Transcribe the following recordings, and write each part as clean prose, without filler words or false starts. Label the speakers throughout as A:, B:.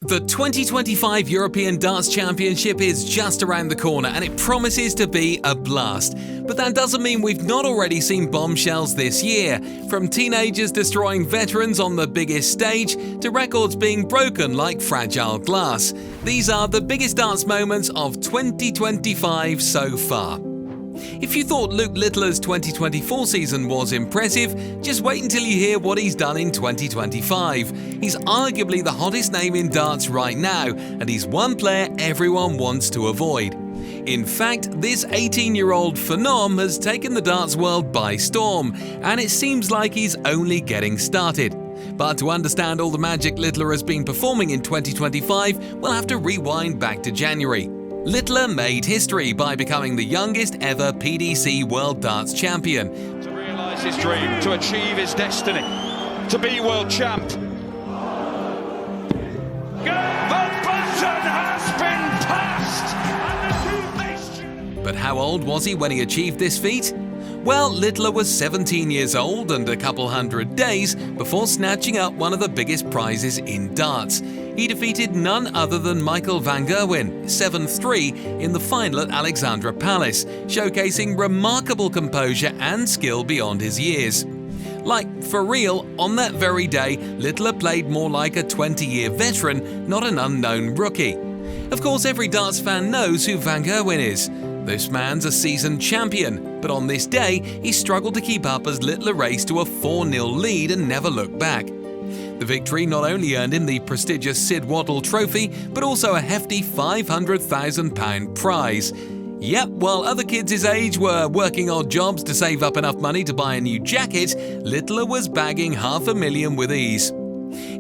A: The 2025 European Darts Championship is just around the corner and it promises to be a blast. But that doesn't mean we've not already seen bombshells this year. From teenagers destroying veterans on the biggest stage to records being broken like fragile glass. These are the biggest darts moments of 2025 so far. If you thought Luke Littler's 2024 season was impressive, just wait until you hear what he's done in 2025. He's arguably the hottest name in darts right now, and he's one player everyone wants to avoid. In fact, this 18-year-old phenom has taken the darts world by storm, and it seems like he's only getting started. But to understand all the magic Littler has been performing in 2025, we'll have to rewind back to January. Littler made history by becoming the youngest ever PDC World Darts Champion.
B: To realise his dream, to achieve his destiny, to be world champ. The button has been passed!
A: But how old was he when he achieved this feat? Well, Littler was 17 years old and a couple hundred days before snatching up one of the biggest prizes in darts. He defeated none other than Michael van Gerwen 7-3 in the final at Alexandra Palace, showcasing remarkable composure and skill beyond his years. Like, for real, on that very day, Littler played more like a 20-year veteran, not an unknown rookie. Of course, every darts fan knows who van Gerwen is. This man's a seasoned champion, but on this day, he struggled to keep up as Littler raced to a 4-0 lead and never looked back. The victory not only earned him the prestigious Sid Waddle Trophy, but also a hefty £500,000 prize. Yep, while other kids his age were working odd jobs to save up enough money to buy a new jacket, Littler was bagging $500,000 with ease.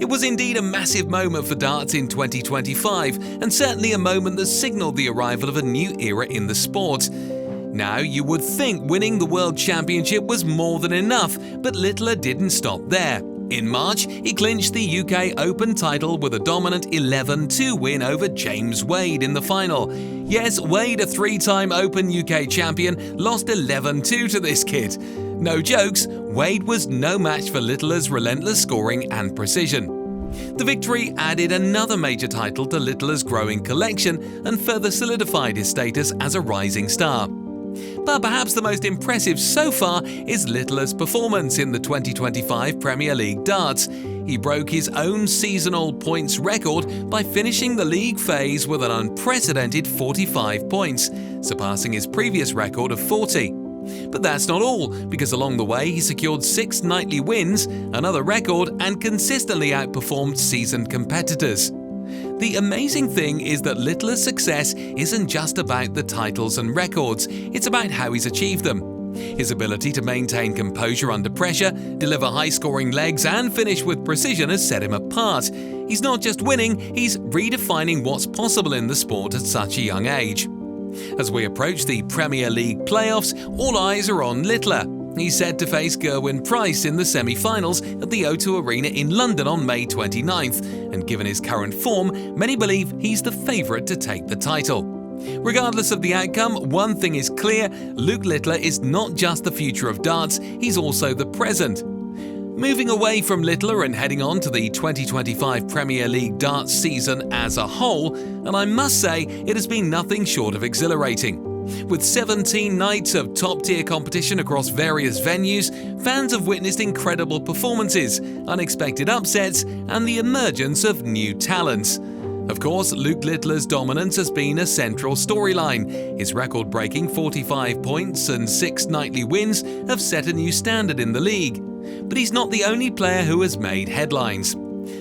A: It was indeed a massive moment for darts in 2025, and certainly a moment that signalled the arrival of a new era in the sport. Now, you would think winning the World Championship was more than enough, but Littler didn't stop there. In March, he clinched the UK Open title with a dominant 11-2 win over James Wade in the final. Yes, Wade, a three-time Open UK champion, lost 11-2 to this kid. No jokes, Wade was no match for Littler's relentless scoring and precision. The victory added another major title to Littler's growing collection and further solidified his status as a rising star. But perhaps the most impressive so far is Littler's performance in the 2025 Premier League Darts. He broke his own seasonal points record by finishing the league phase with an unprecedented 45 points, surpassing his previous record of 40. But that's not all, because along the way he secured 6 nightly wins, another record, and consistently outperformed seasoned competitors. The amazing thing is that Littler's success isn't just about the titles and records, it's about how he's achieved them. His ability to maintain composure under pressure, deliver high-scoring legs, and finish with precision has set him apart. He's not just winning, he's redefining what's possible in the sport at such a young age. As we approach the Premier League playoffs, all eyes are on Littler. He's set to face Gerwyn Price in the semi-finals at the O2 Arena in London on May 29th, and given his current form, many believe he's the favourite to take the title. Regardless of the outcome, one thing is clear: Luke Littler is not just the future of darts, he's also the present. Moving away from Littler and heading on to the 2025 Premier League darts season as a whole, and I must say it has been nothing short of exhilarating. With 17 nights of top-tier competition across various venues, fans have witnessed incredible performances, unexpected upsets, and the emergence of new talents. Of course, Luke Littler's dominance has been a central storyline. His record-breaking 45 points and 6 nightly wins have set a new standard in the league. But he's not the only player who has made headlines.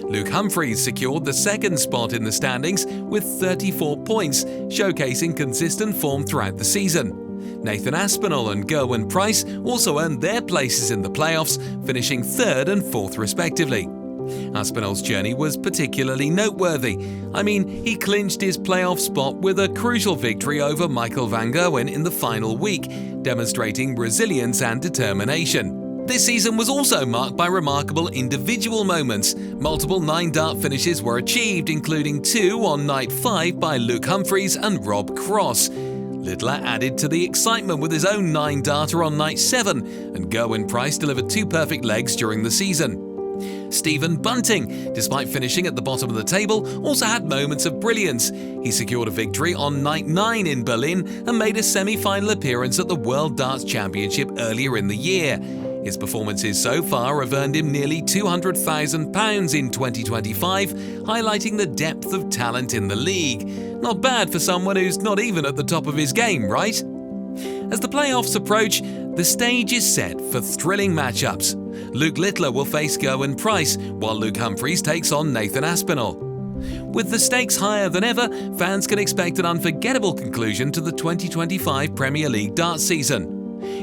A: Luke Humphries secured the second spot in the standings with 34 points, showcasing consistent form throughout the season. Nathan Aspinall and Gerwyn Price also earned their places in the playoffs, finishing 3rd and 4th respectively. Aspinall's journey was particularly noteworthy. He clinched his playoff spot with a crucial victory over Michael van Gerwen in the final week, demonstrating resilience and determination. This season was also marked by remarkable individual moments. Multiple 9-dart finishes were achieved, including 2 on night 5 by Luke Humphries and Rob Cross. Littler added to the excitement with his own 9-darter on night 7, and Gerwyn Price delivered 2 perfect legs during the season. Stephen Bunting, despite finishing at the bottom of the table, also had moments of brilliance. He secured a victory on night 9 in Berlin and made a semi-final appearance at the World Darts Championship earlier in the year. His performances so far have earned him nearly £200,000 in 2025, highlighting the depth of talent in the league. Not bad for someone who's not even at the top of his game, right? As the playoffs approach, the stage is set for thrilling matchups. Luke Littler will face Gerwyn Price, while Luke Humphries takes on Nathan Aspinall. With the stakes higher than ever, fans can expect an unforgettable conclusion to the 2025 Premier League darts season.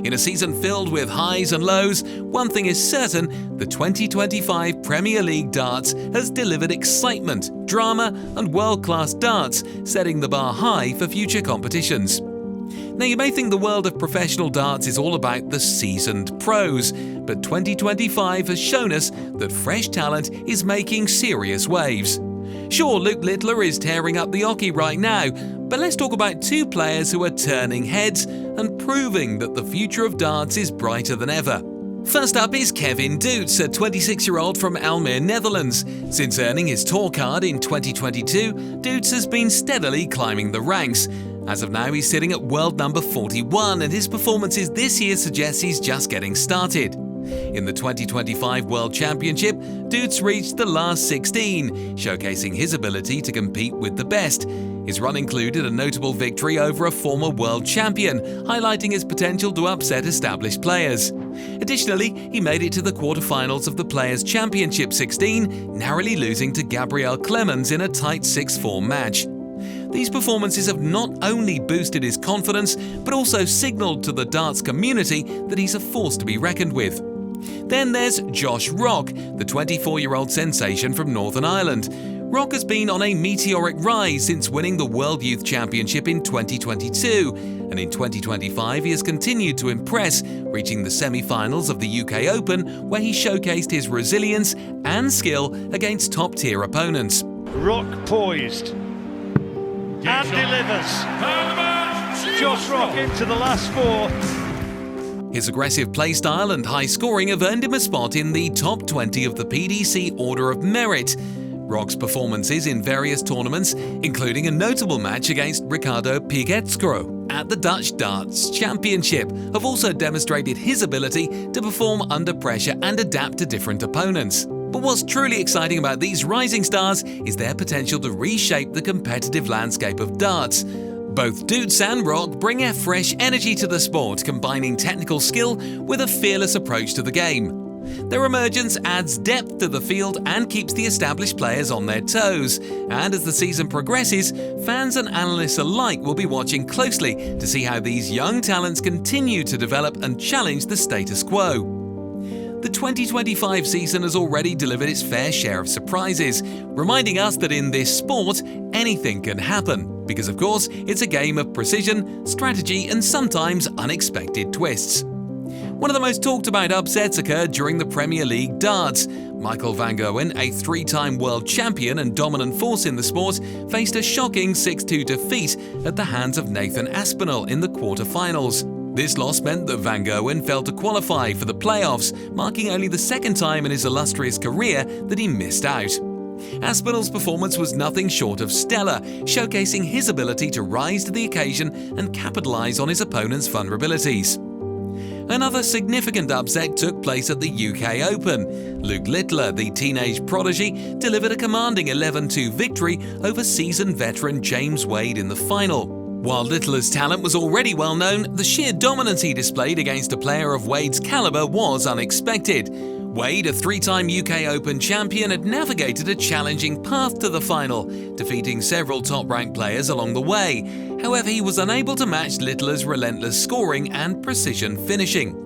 A: In a season filled with highs and lows, one thing is certain: the 2025 Premier League darts has delivered excitement, drama, and world-class darts, setting the bar high for future competitions. Now, you may think the world of professional darts is all about the seasoned pros, but 2025 has shown us that fresh talent is making serious waves. Sure, Luke Littler is tearing up the hockey right now, but let's talk about two players who are turning heads and proving that the future of darts is brighter than ever. First up is Kevin Doets, a 26-year-old from Almere, Netherlands. Since earning his tour card in 2022, Doets has been steadily climbing the ranks. As of now, he's sitting at world number 41, and his performances this year suggest he's just getting started. In the 2025 World Championship, Doets reached the last 16, showcasing his ability to compete with the best. His run included a notable victory over a former world champion, highlighting his potential to upset established players. Additionally, he made it to the quarterfinals of the Players' Championship 16, narrowly losing to Gabriel Clemens in a tight 6-4 match. These performances have not only boosted his confidence, but also signalled to the darts community that he's a force to be reckoned with. Then there's Josh Rock, the 24-year-old sensation from Northern Ireland. Rock has been on a meteoric rise since winning the World Youth Championship in 2022, and in 2025 he has continued to impress, reaching the semi-finals of the UK Open, where he showcased his resilience and skill against top-tier opponents.
C: Rock poised and delivers. Josh Rock into the last 4.
A: His aggressive playstyle and high scoring have earned him a spot in the top 20 of the PDC Order of Merit. Rock's performances in various tournaments, including a notable match against Ricardo Piquetzcro at the Dutch Darts Championship, have also demonstrated his ability to perform under pressure and adapt to different opponents. But what's truly exciting about these rising stars is their potential to reshape the competitive landscape of darts. Both Doets and Rock bring a fresh energy to the sport, combining technical skill with a fearless approach to the game. Their emergence adds depth to the field and keeps the established players on their toes. And as the season progresses, fans and analysts alike will be watching closely to see how these young talents continue to develop and challenge the status quo. The 2025 season has already delivered its fair share of surprises, reminding us that in this sport, anything can happen, because of course, it's a game of precision, strategy, and sometimes unexpected twists. One of the most talked about upsets occurred during the Premier League darts. Michael van Gerwen, a 3-time world champion and dominant force in the sport, faced a shocking 6-2 defeat at the hands of Nathan Aspinall in the quarter-finals. This loss meant that van Gerwen failed to qualify for the playoffs, marking only the second time in his illustrious career that he missed out. Aspinall's performance was nothing short of stellar, showcasing his ability to rise to the occasion and capitalise on his opponent's vulnerabilities. Another significant upset took place at the UK Open. Luke Littler, the teenage prodigy, delivered a commanding 11-2 victory over seasoned veteran James Wade in the final. While Littler's talent was already well known, the sheer dominance he displayed against a player of Wade's caliber was unexpected. Wade, a 3-time UK Open champion, had navigated a challenging path to the final, defeating several top-ranked players along the way. However, he was unable to match Littler's relentless scoring and precision finishing.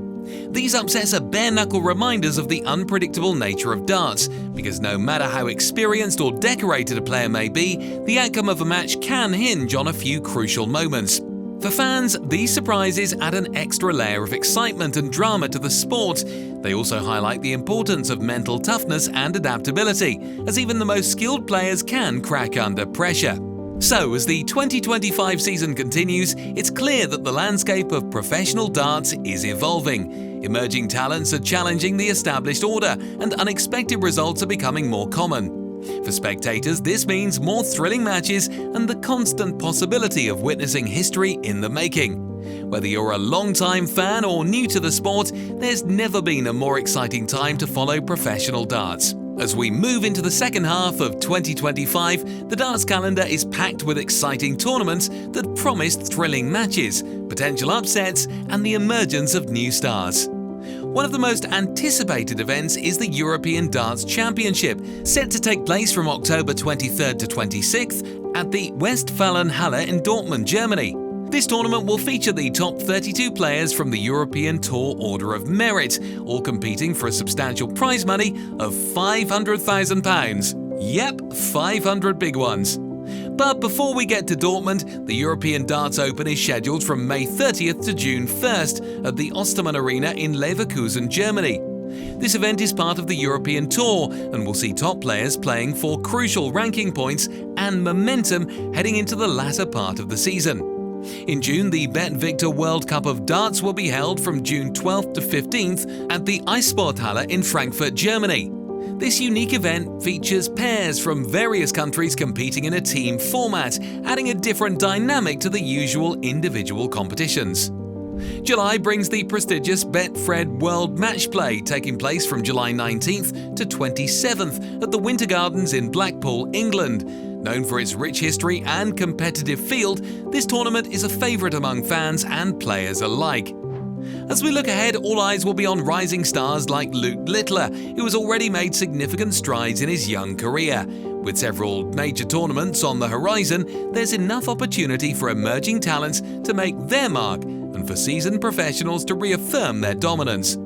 A: These upsets are bare-knuckle reminders of the unpredictable nature of darts, because no matter how experienced or decorated a player may be, the outcome of a match can hinge on a few crucial moments. For fans, these surprises add an extra layer of excitement and drama to the sport. They also highlight the importance of mental toughness and adaptability, as even the most skilled players can crack under pressure. So, as the 2025 season continues, it's clear that the landscape of professional darts is evolving. Emerging talents are challenging the established order, and unexpected results are becoming more common. For spectators, this means more thrilling matches and the constant possibility of witnessing history in the making. Whether you're a long-time fan or new to the sport, there's never been a more exciting time to follow professional darts. As we move into the second half of 2025, the darts calendar is packed with exciting tournaments that promise thrilling matches, potential upsets, and the emergence of new stars. One of the most anticipated events is the European Darts Championship, set to take place from October 23rd to 26th at the Westfalenhalle in Dortmund, Germany. This tournament will feature the top 32 players from the European Tour Order of Merit, all competing for a substantial prize money of £500,000. Yep, 500 big ones. But before we get to Dortmund, the European Darts Open is scheduled from May 30th to June 1st at the Ostermann Arena in Leverkusen, Germany. This event is part of the European Tour and will see top players playing for crucial ranking points and momentum heading into the latter part of the season. In June, the Bet Victor World Cup of Darts will be held from June 12th to 15th at the Eissporthalle in Frankfurt, Germany. This unique event features pairs from various countries competing in a team format, adding a different dynamic to the usual individual competitions. July brings the prestigious Betfred World Match Play, taking place from July 19th to 27th at the Winter Gardens in Blackpool, England. Known for its rich history and competitive field, this tournament is a favourite among fans and players alike. As we look ahead, all eyes will be on rising stars like Luke Littler, who has already made significant strides in his young career. With several major tournaments on the horizon, there's enough opportunity for emerging talents to make their mark and for seasoned professionals to reaffirm their dominance.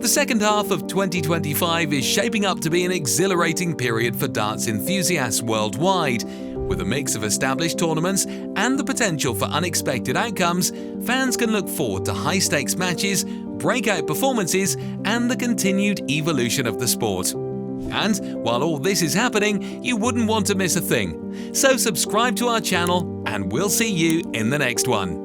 A: The second half of 2025 is shaping up to be an exhilarating period for darts enthusiasts worldwide. With a mix of established tournaments and the potential for unexpected outcomes, fans can look forward to high-stakes matches, breakout performances, and the continued evolution of the sport. And while all this is happening, you wouldn't want to miss a thing. So subscribe to our channel, and we'll see you in the next one.